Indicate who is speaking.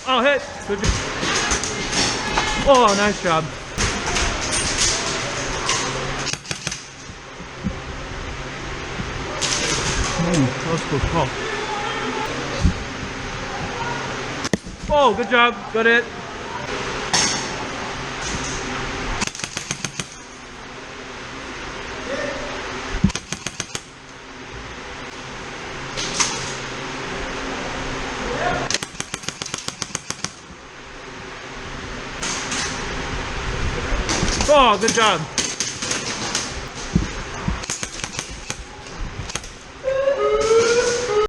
Speaker 1: Oh, hit. Good job. Oh, nice job. That was a close call. Oh, good job. Good hit. Oh, good job.